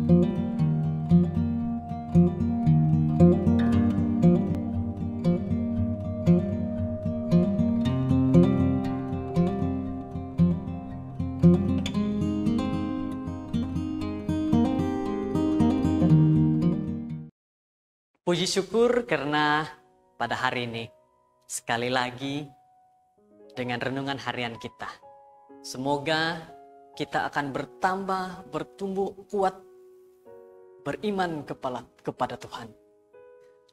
Puji syukur karena pada hari ini sekali lagi dengan renungan harian kita. Semoga kita akan bertambah, bertumbuh kuat, beriman kepada Tuhan.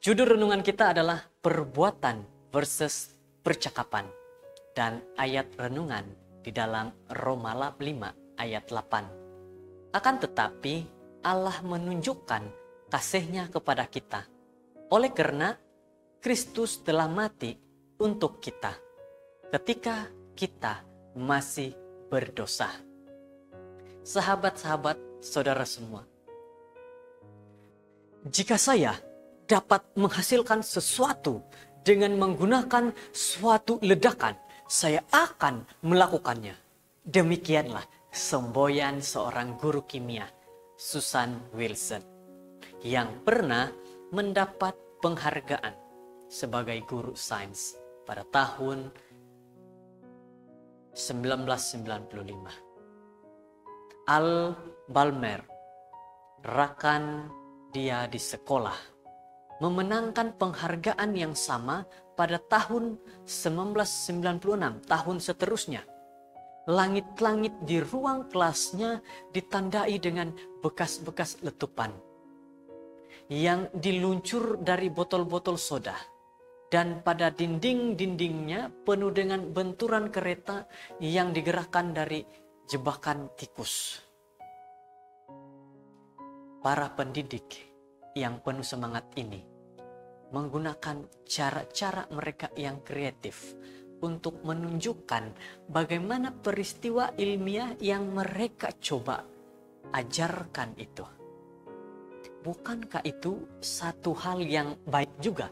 Judul renungan kita adalah perbuatan versus percakapan. Dan ayat renungan di dalam Roma 5 ayat 8. Akan tetapi Allah menunjukkan kasih-Nya kepada kita. Oleh karena Kristus telah mati untuk kita ketika kita masih berdosa. Sahabat-sahabat, saudara semua, jika saya dapat menghasilkan sesuatu dengan menggunakan suatu ledakan, saya akan melakukannya. Demikianlah semboyan seorang guru kimia, Susan Wilson, yang pernah mendapat penghargaan sebagai guru sains pada tahun 1995. Al Balmer, rekan dia di sekolah, memenangkan penghargaan yang sama pada tahun 1996, tahun seterusnya. Langit-langit di ruang kelasnya ditandai dengan bekas-bekas letupan yang diluncur dari botol-botol soda, dan pada dinding-dindingnya penuh dengan benturan kereta yang digerakkan dari jebakan tikus. Para pendidik yang penuh semangat ini menggunakan cara-cara mereka yang kreatif untuk menunjukkan bagaimana peristiwa ilmiah yang mereka coba ajarkan itu. Bukankah itu satu hal yang baik juga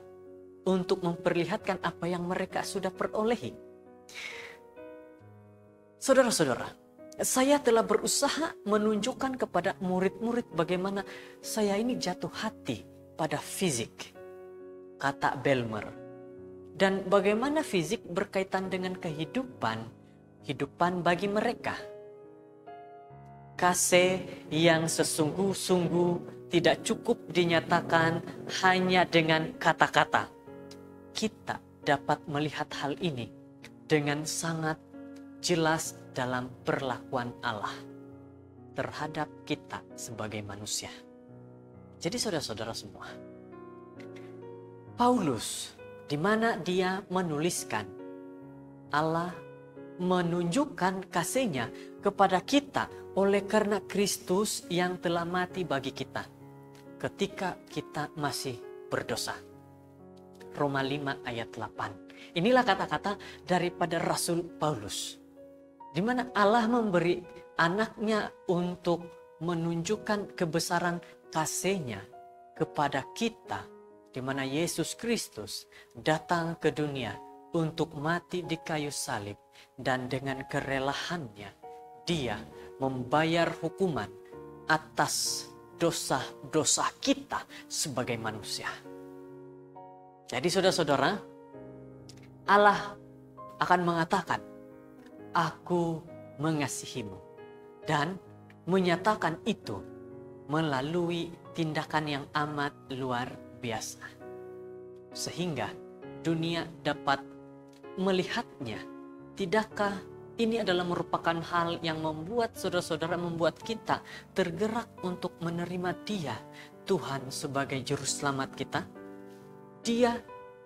untuk memperlihatkan apa yang mereka sudah perolehi? Saudara-saudara, saya telah berusaha menunjukkan kepada murid-murid bagaimana saya ini jatuh hati pada fisik, kata Balmer, dan bagaimana fisik berkaitan dengan kehidupan bagi mereka. Kasih yang sesungguh-sungguh tidak cukup dinyatakan hanya dengan kata-kata. Kita dapat melihat hal ini dengan sangat jelas dalam perlakuan Allah terhadap kita sebagai manusia. Jadi saudara-saudara semua, Paulus, di mana dia menuliskan Allah menunjukkan kasih-Nya kepada kita oleh karena Kristus yang telah mati bagi kita ketika kita masih berdosa. Roma 5 ayat 8. Inilah kata-kata daripada Rasul Paulus, di mana Allah memberi anaknya untuk menunjukkan kebesaran kasih-Nya kepada kita, di mana Yesus Kristus datang ke dunia untuk mati di kayu salib, dan dengan kerelaannya Dia membayar hukuman atas dosa-dosa kita sebagai manusia. Jadi saudara-saudara, Allah akan mengatakan, "Aku mengasihimu," dan menyatakan itu melalui tindakan yang amat luar biasa, sehingga dunia dapat melihatnya. Tidakkah ini adalah merupakan hal yang membuat saudara-saudara, membuat kita tergerak untuk menerima Dia, Tuhan, sebagai juru selamat kita? Dia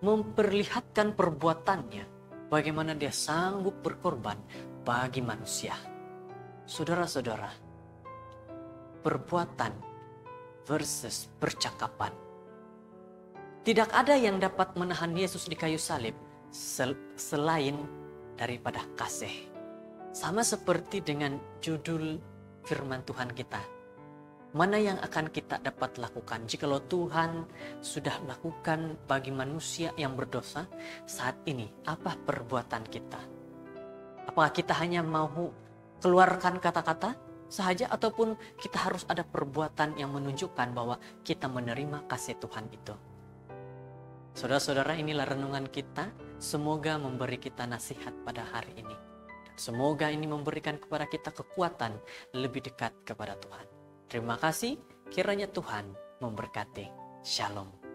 memperlihatkan perbuatannya, bagaimana Dia sanggup berkorban bagi manusia. Saudara-saudara, perbuatan versus percakapan. Tidak ada yang dapat menahan Yesus di kayu salib selain daripada kasih. Sama seperti dengan judul firman Tuhan kita. Mana yang akan kita dapat lakukan jikalau Tuhan sudah lakukan bagi manusia yang berdosa? Saat ini apa perbuatan kita? Apakah kita hanya mau keluarkan kata-kata sahaja ataupun kita harus ada perbuatan yang menunjukkan bahwa kita menerima kasih Tuhan itu. Saudara-saudara, inilah renungan kita. Semoga memberi kita nasihat pada hari ini. Semoga ini memberikan kepada kita kekuatan lebih dekat kepada Tuhan. Terima kasih, kiranya Tuhan memberkati. Shalom.